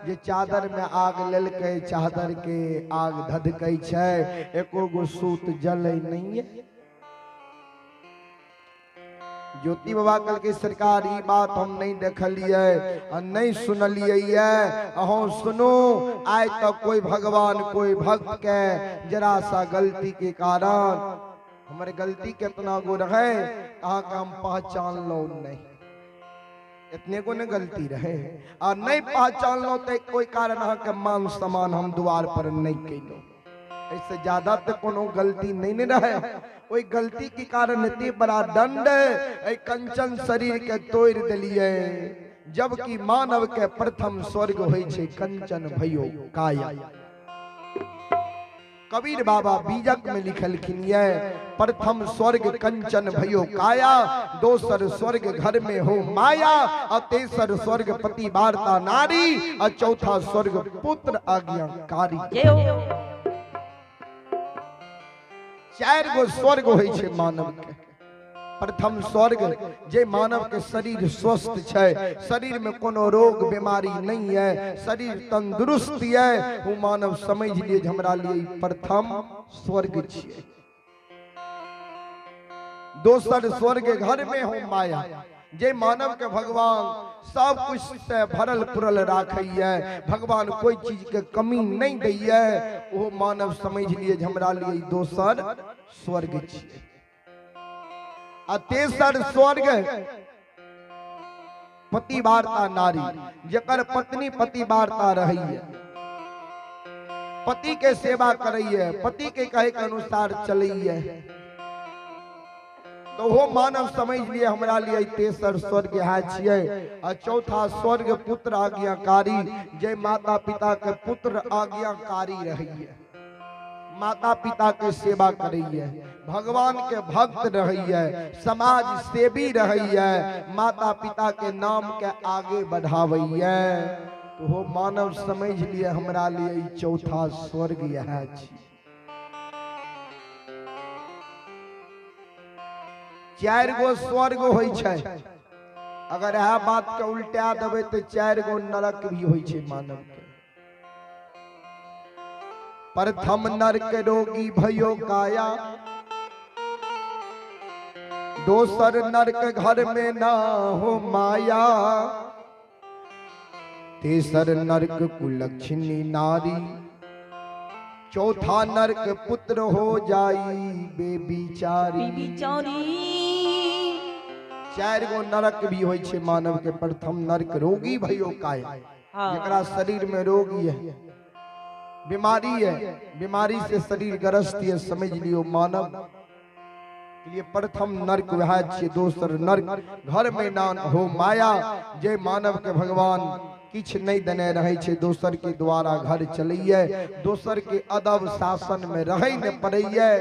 जे चादर में आग लेलकै चादर के आग धधकै छै एको गो सूत जलै नहीं है। ज्योति बाबा कल के सरकार ई बात हम नहीं देखलिए नहीं सुनलिए अहों सुनो आय तो कोई भगवान कोई भक्त के जरा सा गलती के कारण हमारे गलती कितना गो रहे कहा का हम पहचान लो नहीं इतने को ने गलती रहे और नहीं पहचान लो तो कोई कारण के मान सम्मान हम द्वार पर नहीं कैलो इससे ज्यादा तो कोनो गलती नहीं रहे कोई गलती के कारण इतनी बड़ा दंड कंचन शरीर के तोड़ दिलिए जबकि मानव के प्रथम स्वर्ग होय छे कंचन भयो काया। कबीर बाबा बीजक में लिखलखिन ये प्रथम स्वर्ग कंचन भयो काया दोसर स्वर्ग घर में हो माया और तेसर स्वर्ग पति वार्ता नारी और चौथा स्वर्ग पुत्र आज्ञाकारी। चार गो स्वर्ग होय छे मानव के। प्रथम स्वर्ग जे मानव के शरीर स्वस्थ छे शरीर में कोनो रोग बीमारी नहीं है शरीर तंदुरुस्त है वो मानव समझ लिए हमरा लिए प्रथम स्वर्ग छे। दोसर स्वर्ग घर में हो माया जे मानव के भगवान सब कुछ से भरल पुरल राखिए भगवान कोई चीज के कमी नहीं दैए वो मानव समझ लिए हमरा लिए दोसर स्वर्ग छे। आ तेसर स्वर्ग पति वार्ता नारी जकर पत्नी पति वार्ता रही है पति के सेवा करइए पति के कहे के अनुसार चलइए तो वो मानव समझ लिए हमरा लिए तेसर स्वर्ग है छिए। और चौथा स्वर्ग पुत्र आज्ञाकारी जे माता पिता के पुत्र आज्ञाकारी रहिए माता पिता के सेवा करिए भगवान के भक्त रहिए समाज सेवी रहिए माता पिता के नाम के आगे बढ़ावइए तो वो मानव समझ लिए हमरा लिए चौथा स्वर्ग यह छी। चार गो स्वर्ग होय छे अगर यह बात के उल्टा देवे तो चार गो नरक भी होय छे मानव के। प्रथम नरक रोगी भयो काया दोसर नरक घर में ना हो माया तेसर नरक कुलक्षणी नारी चौथा नरक पुत्र हो जाई बेबिचारी। चार गो नरक भी होय छे मानव के। प्रथम नरक रोगी भयो काया जकरा शरीर में रोगी है बीमारी है बीमारी से शरीर ग्रस्त है समझ लियो मानव के लिए प्रथम नरक वह छे। दोसर नरक घर में ना हो माया जे मानव के भगवान किछ नहीं देने रहे छे दोसर के द्वारा घर चलइए दोसर के अदब शासन में रहे न पड़इए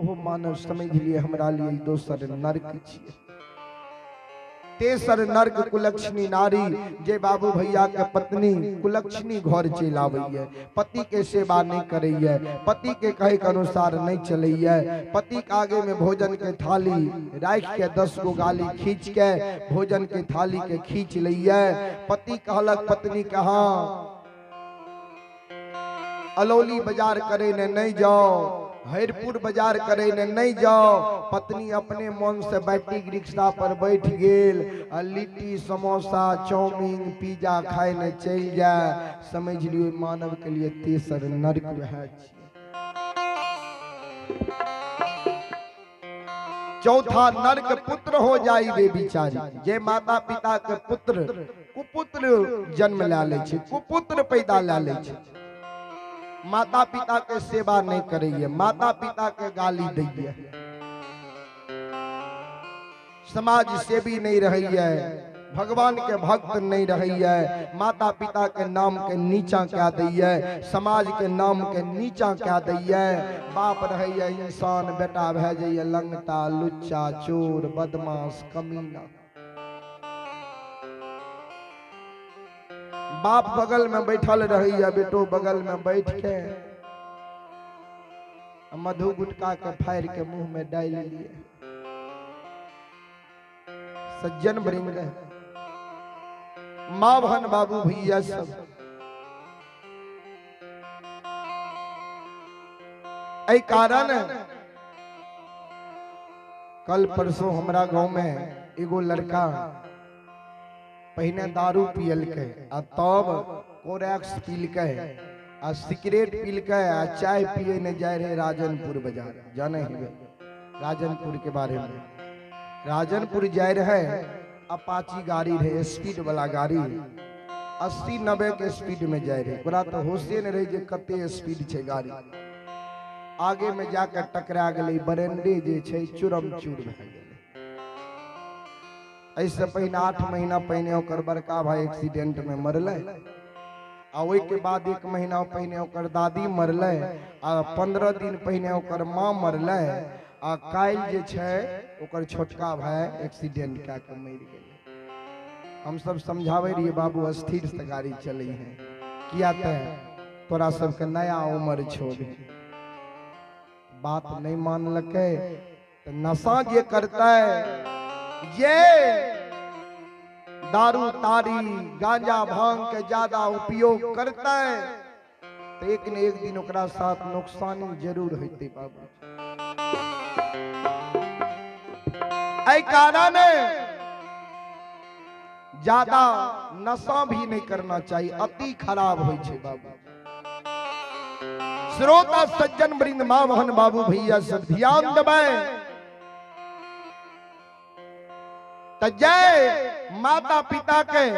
वो मानव समझ लिए हमरा लिए दोसर नरक छे। तेसर नरक कुलक्षणी नारी जे बाबू भैया के पत्नी कुलक्षणी घर चल आबैये पति के सेवा नहीं करैये पति के कहे के अनुसार नहीं चलैये पति के आगे में भोजन के थाली राख के 10 गो गाली खींच के भोजन के थाली के खींच लइये पति कहलक पत्नी कहा अलौली बाजार करे ने नहीं जाओ हरपुर बाजार करे ने नहीं जाओ पत्नी अपने मन से बैटरी रिक्शा पर बैठ गेल लिट्टी समोसा चाउमीन पिज्जा खाए ने चल जाए समझ लियो मानव के लिए तेसर नरक है। चौथा नरक पुत्र हो जाई बेबिचारी जे माता पिता के पुत्र कुपुत्र जन्म ला ले छे कुपुत्र पैदा ला ले छे माता पिता के सेवा नहीं करिए माता पिता के गाली दैये समाज सेवी नहीं रही है भगवान के भक्त नहीं रही है माता पिता के नाम के नीचा क्या दैये समाज के नाम के नीचा क्या दैये बाप रही है इंसान बेटा भे जाइए लंगटा लुच्चा चोर बदमाश कमीना बाप बगल में बैठल रही है बेटो बगल में बैठ के मधु गुटका के फाड़ के मुंह में डाल लिए सज्जन वृंद माँ बहन बाबू भैया सब ऐ कारण कल परसों हमारा गांव में एगो लड़का पहले दारू पियल के आ तब कोरैक्स पील के आ सिगरेट पील के आ चाय पिए ने जाए रहे राजनपुर बाजार। जाने ही राजनपुर के बारे में। राजनपुर जाए रहे अपाची गाड़ी रहे, स्पीड वाला गाड़ी 80-90 के स्पीड में जाए रहे। पूरा तो होशे न रहे जे कते स्पीड छे गाड़ी। आगे में जाकर टकरा गई, बरंडे जे छे चूरम चूर भ गेलै। ऐसे पहले 8 महीना पहले ओकर बड़का भाई एक्सीडेंट में मरले आ ओई के बाद 1 महीना पहले ओकर दादी मरले आ 15 दिन पहले ओकर मां मरले आ काल जे छे ओकर छोटका भाई एक्सीडेंट का के मर गेलै। हम सब समझावे रहिए बाबू स्थिर से गाड़ी चली है, किया ते तोरा सबके नया उम्र छोड़ बात नहीं मान लके तो नशा जे करता है, ये दारू तारी गांजा भांग के ज्यादा उपयोग करता है तो एक न एक दिन ओकरा साथ नुकसान जरूर होते बाबू। ऐ कारण ज्यादा नशा भी नहीं करना चाहिए, अति खराब हो छे बाबू। श्रोता सज्जन वृंद मां बहन बाबू भैया सब ध्यान देबै। जय माता पिता के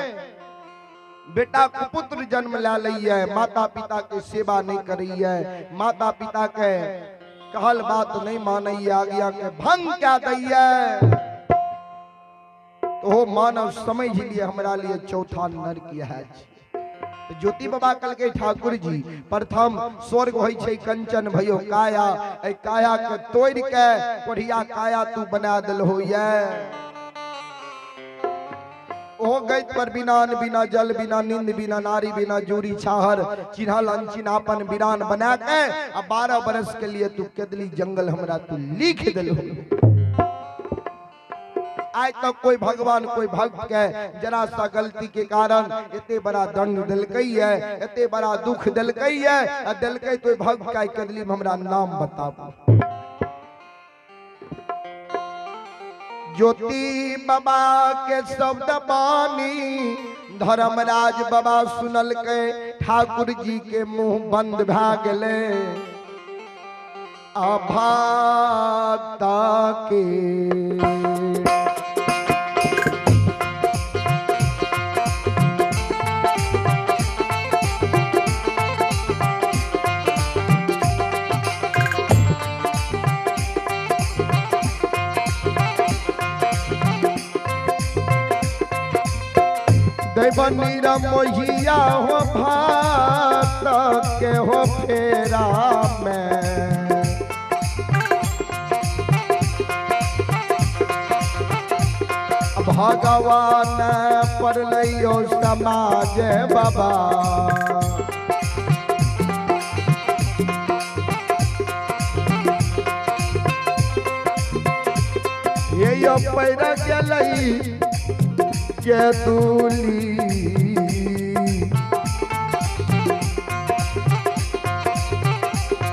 बेटा कुपुत्र जन्म ला लई है, माता पिता के सेवा नहीं करी है, माता पिता के कहल बात नहीं मानी, आज्ञा के भंग क्या दी है, तो मानव समझ लिए हमरा लिए चौथा नरक है। ज्योति बाबा कल के ठाकुर जी प्रथम स्वर्ग होई छे कंचन भयो काया, ए काया के तोड़ के कोढ़िया काया तू बना दल होइए। ओ गई पर बिनान बिना जल बिना नींद बिना नारी बिना जूरी छाहर चिन्हल अनचिनापन बिरान बना के अब 12 बरस के लिए तू केदली जंगल हमरा तू लिख दिल। आज तक कोई भगवान कोई भक्त के जरा सा गलती के कारण इतने बड़ा दंड दिलकई है, इतने बड़ा दुख दिलकई है, दिलकई तो भक्त का केदली हमरा नाम बताओ। ज्योति बाबा के शब्द बानी धर्मराज बाबा सुनल के ठाकुर जी के मुंह बंद भा गेले। अभाता के देवनीर मोहिया हो भात के हो फेरा में, भगवान पर लियो समाज बाबा। ये यो पैर गलई के दूली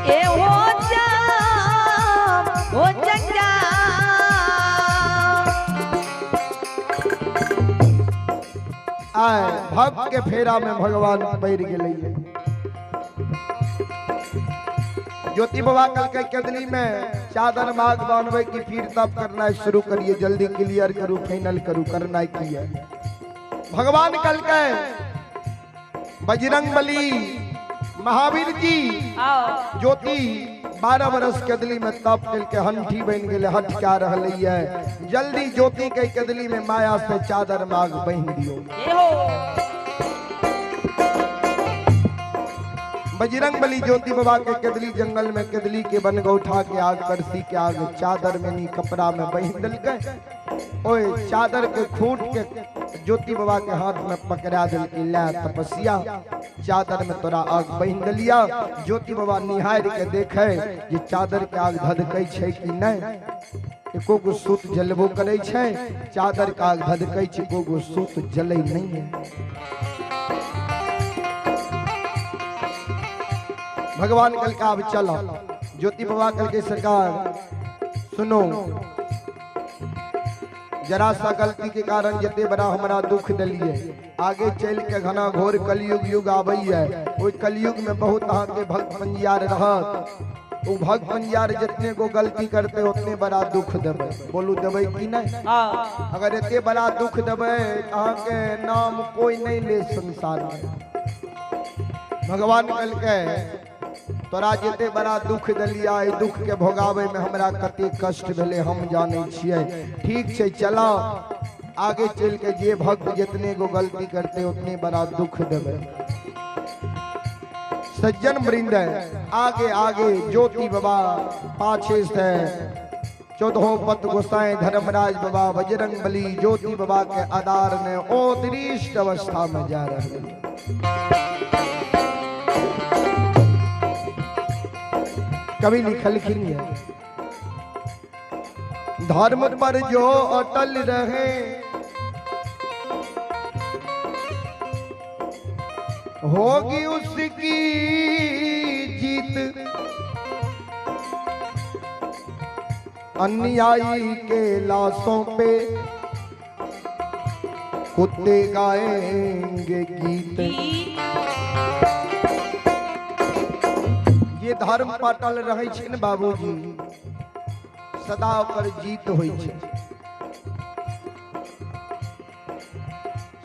ए हो जा आए भक्त के फेरा में भगवान बैठ गए। ज्योति बाबा कल के केदली में चादर माग बांधवे की फिर तब करना शुरू करिए, जल्दी क्लियर करूं फाइनल करूं करना की है। भगवान कल के बजरंग बली महावीर जी ज्योति 12 बरस केदली में तप कल के हंठी बन गए, हट क्या रही है। जल्दी ज्योति के केदली में माया से चादर माग बन दियो। बजरंग बली ज्योति बाबा के केदली जंगल में केदली के बन गो उठा के आग करसी के आग चादर में नी कपड़ा में बहिन दिल के ओए चादर के खूट के ज्योति बाबा के हाथ में पकड़ा दिल के ला तपस्या चादर में तोरा आग बहिन दिलिया। ज्योति बाबा निहार के देखे ये चादर के आग धधकै छै कि नहीं, एको गो सूत जलबो करे छै, चादर के आग धधकै छै, एको गो सूत जलै नहीं है। भगवान कल का अब चलो ज्योति बाबा कल के सरकार सुनो, जरा सा गलती के कारण जते बड़ा हमारा दुख दिलिए, आगे चल के घना घोर कलयुग युग आबई है। ओई कलयुग में बहुत अहाँ के भक्त पंजियार रहत, वो भक्त पंजियार जितने को गलती करते उतने बड़ा दुख देवे। बोलू देवे कि नहीं? अगर इतने बड़ा दुख देवे अहाँ के नाम कोई नहीं ले संसार में। भगवान कल के तोरा जिते बड़ा दुख दिलिया, दुख के भोगावे में हमरा कते कष्ट भेले हम जाने छिए। ठीक छै, चला आगे चल के जे भक्त जितने को गलती करते उतने बड़ा दुख देवे। सज्जन वृंद आगे आगे ज्योति बाबा, पाछे से 14 पत गोसाई धर्मराज बाबा, बजरंग बली ज्योति बाबा के आधार में अदृष्ट अवस्था में जा रहे। कवि लिखलखिन है, धर्म पर जो अटल रहे होगी उसकी जीत, अन्यायी के लाशों पे कुत्ते गाएंगे गीत। ये धर्म पटल रहे छै न बाबूजी, सदा ओकर जीत होई छै।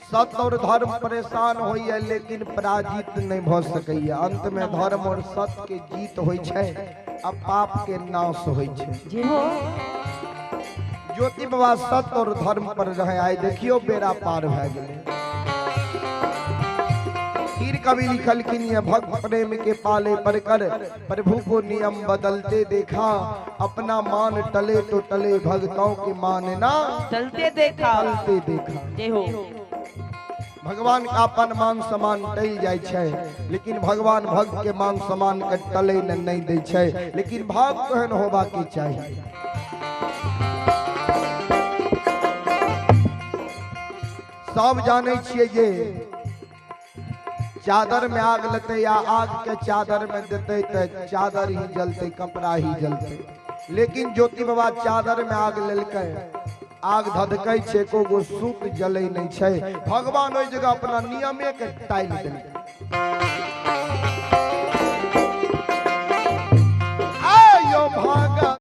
सत्य और धर्म परेशान होई है लेकिन पराजित नहीं भ सकैया। अंत में धर्म और सत्य के जीत होई छै, अब पाप के नाश होई छै। ज्योति बाबा सत्य और धर्म पर रहे, आए देखियो बेड़ा पार भ गेलै। फिर कवि लिखलखिन है, भक्त प्रेम के पाले पर कर प्रभु को नियम बदलते देखा, अपना मान टले तो टले भक्तों के मानना चलते देखा। जय हो। भगवान का अपन मान सम्मान टल जाय छै, लेकिन भगवान भक्त के मान सम्मान के टले नहीं दै छै। लेकिन भक्त एहन होबा के चाहिए। सब जाने छियै जे चादर में आग लगते या आग के चादर में देते तो चादर ही जलते, कपड़ा ही जलते। लेकिन ज्योति बाबा चादर में आग लेलकै, आग धधकै छै, एको गो सूत जलै नहीं छै। भगवान ओई जगह अपना नियमे के टाइल देलकै।